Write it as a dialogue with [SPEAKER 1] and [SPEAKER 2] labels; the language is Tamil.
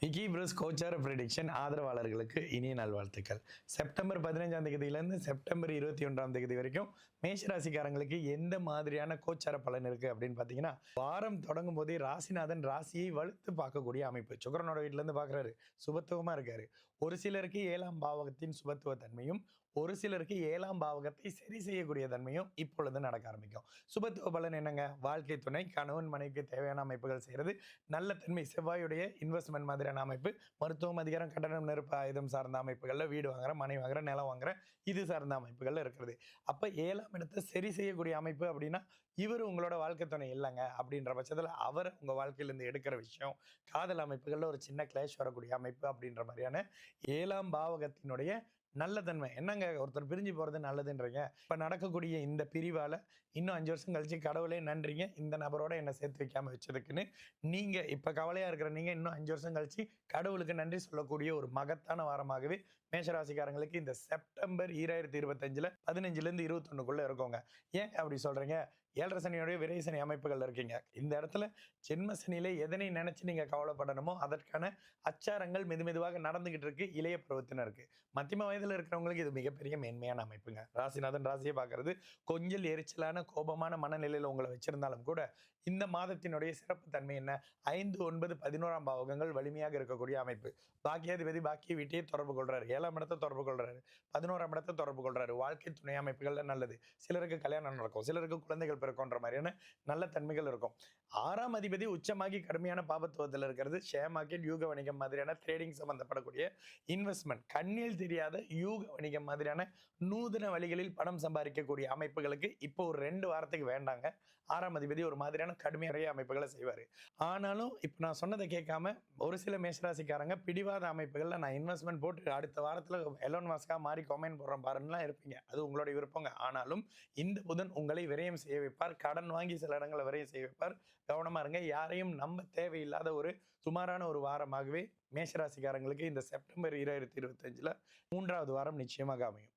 [SPEAKER 1] விக்கி ப்ரூஸ் கோச்சார ப்ரெடிக்ஷன் ஆதரவாளர்களுக்கு இனிய நல்வாழ்த்துக்கள். செப்டம்பர் 15ஆம் தேதியிலேருந்து செப்டம்பர் 21ஆம் தேதி வரைக்கும் மேஷ ராசிக்காரங்களுக்கு எந்த மாதிரியான கோச்சார பலன் இருக்கு அப்படின்னு பார்த்தீங்கன்னா, வாரம் தொடங்கும் போதே ராசிநாதன் ராசியை வலுத்து பார்க்கக்கூடிய அமைப்பு. சுக்கிரனோட வீட்டிலேருந்து பார்க்குறாரு, சுபத்துவமா இருக்காரு. ஒரு சிலருக்கு 7ஆம் பாவகத்தின் சுபத்துவ தன்மையும், ஒரு சிலருக்கு 7ஆம் பாவகத்தை சரி செய்யக்கூடிய தன்மையும் இப்பொழுது நடக்க ஆரம்பிக்கும். சுபத்துவ பலன் என்னங்க? வாழ்க்கை துணை, கணவன் மனைவிக்கு தேவையான அமைப்புகள் செய்கிறது. நல்ல தன்மை செவ்வாயுடைய இன்வெஸ்ட்மெண்ட் மாதிரியான அமைப்பு, மருத்துவம், அதிகாரம், கட்டணம், நெருப்பு, ஆயுதம் சார்ந்த அமைப்புகள்ல வீடு வாங்குறேன், மனை வாங்குறேன், நிலம் வாங்குறேன், இது சார்ந்த அமைப்புகள்ல இருக்கிறது. அப்ப 7ஆம் இடத்தை சரி செய்யக்கூடிய அமைப்பு அப்படின்னா, இவர் உங்களோட வாழ்க்கை துணை இல்லைங்க அப்படின்ற பட்சத்தில் அவர் உங்க வாழ்க்கையிலிருந்து எடுக்கிற விஷயம், காதல் அமைப்புகள்ல ஒரு சின்ன கிளாஷ் வரக்கூடிய அமைப்பு அப்படின்ற மாதிரியான 7ஆம் பாவகத்தினுடைய நல்ல தன்மை. என்னங்க ஒருத்தர் பிரிஞ்சு போறது நல்லதுன்றீங்க. இப்ப நடக்கக்கூடிய இந்த பிரிவால இன்னும் 5 வருஷம் கழிச்சு கடவுளே நன்றிங்க, இந்த நபரோட என்ன சேர்த்து வைக்காம வச்சதுக்குன்னு. நீங்க இப்ப கவலையா இருக்கிற நீங்க இன்னும் 5 வருஷம் கழிச்சு கடவுளுக்கு நன்றி சொல்லக்கூடிய ஒரு மகத்தான வாரமாகவே மேஷராசிக்காரங்களுக்கு இந்த செப்டம்பர் 2025ல 15லேருந்து 21க்குள்ள இருக்கோங்க. ஏன் அப்படி சொல்றீங்க? 7.5 சனியோடைய விரை சனி அமைப்புகள் இருக்கீங்க. இந்த இடத்துல ஜென்ம சனியில எதனை நினைச்சு நீங்க கவலைப்படணுமோ அதற்கான அச்சாரங்கள் மெதுமெதுவாக நடந்துகிட்டு இருக்கு இளைய பருவத்தினருக்கு. மத்தியம வயதுல இருக்கிறவங்களுக்கு இது மிகப்பெரிய மேன்மையான அமைப்புங்க. ராசிநாதன் ராசியை பார்க்கறது கொஞ்சம் எரிச்சலான கோபமான மனநிலையில உங்களை வச்சிருந்தாலும் கூட, இந்த மாதத்தினுடைய சிறப்பு தன்மை என்ன? 5, 9, 11ஆம் பாவகங்கள் வலிமையாக இருக்கக்கூடிய அமைப்பு. பாக்கியாதிபதி பாக்கிய வீட்டையே தொடர்பு கொள்றாரு, 7ஆம் இடத்தை தொடர்பு கொள்றாரு, 11ஆம் இடத்தை தொடர்பு கொள்றாரு. வாழ்க்கை துணை அமைப்புகள்ல நல்லது. சிலருக்கு கல்யாணம் நடக்கும், சிலருக்கு குழந்தைகள் பிறக்கும்ன்ற மாதிரியான நல்ல தன்மைகள் இருக்கும். 6ஆம் அதிபதி உச்சமாகி கடுமையான பாபத்துவத்தில் இருக்கிறது. ஷேர் மார்க்கெட், யூக வணிகம் மாதிரியான ட்ரேடிங் சம்பந்தப்படக்கூடிய இன்வெஸ்ட்மெண்ட், கண்ணில் தெரியாத யூக வணிகம் மாதிரியான நூதன வழிகளில் பணம் சம்பாதிக்கக்கூடிய அமைப்புகளுக்கு இப்போ ஒரு 2 வாரத்துக்கு வேண்டாங்க. 6ஆம் அதிபதி ஒரு மாதிரியான கடுமையான அமைப்புகளை செய்வாரு. ஆனாலும் இப்ப நான் சொன்னதை கேட்காம ஒரு சில மேஷராசிக்காரங்க பிடிவாத அமைப்புகள்ல நான் இன்வெஸ்ட்மெண்ட் போட்டு அடுத்த வாரத்துல எலோன் மாஸ்கா மாறி கொமெண்ட் போடுறேன் பாருன்னுலாம் இருப்பீங்க. அது உங்களுடைய விருப்பங்க. ஆனாலும் இந்த புதன் உங்களை விரயம் செய்ய வைப்பார். கடன் வாங்கி சில இடங்களை விரயம் செய்ய வைப்பார். கவனமா இருங்க. யாரையும் நம்ப தேவையில்லாத ஒரு சுமாரான ஒரு வாரமாகவே மேஷராசிக்காரங்களுக்கு இந்த செப்டம்பர் 2025ல 3வது வாரம் நிச்சயமாக அமையும்.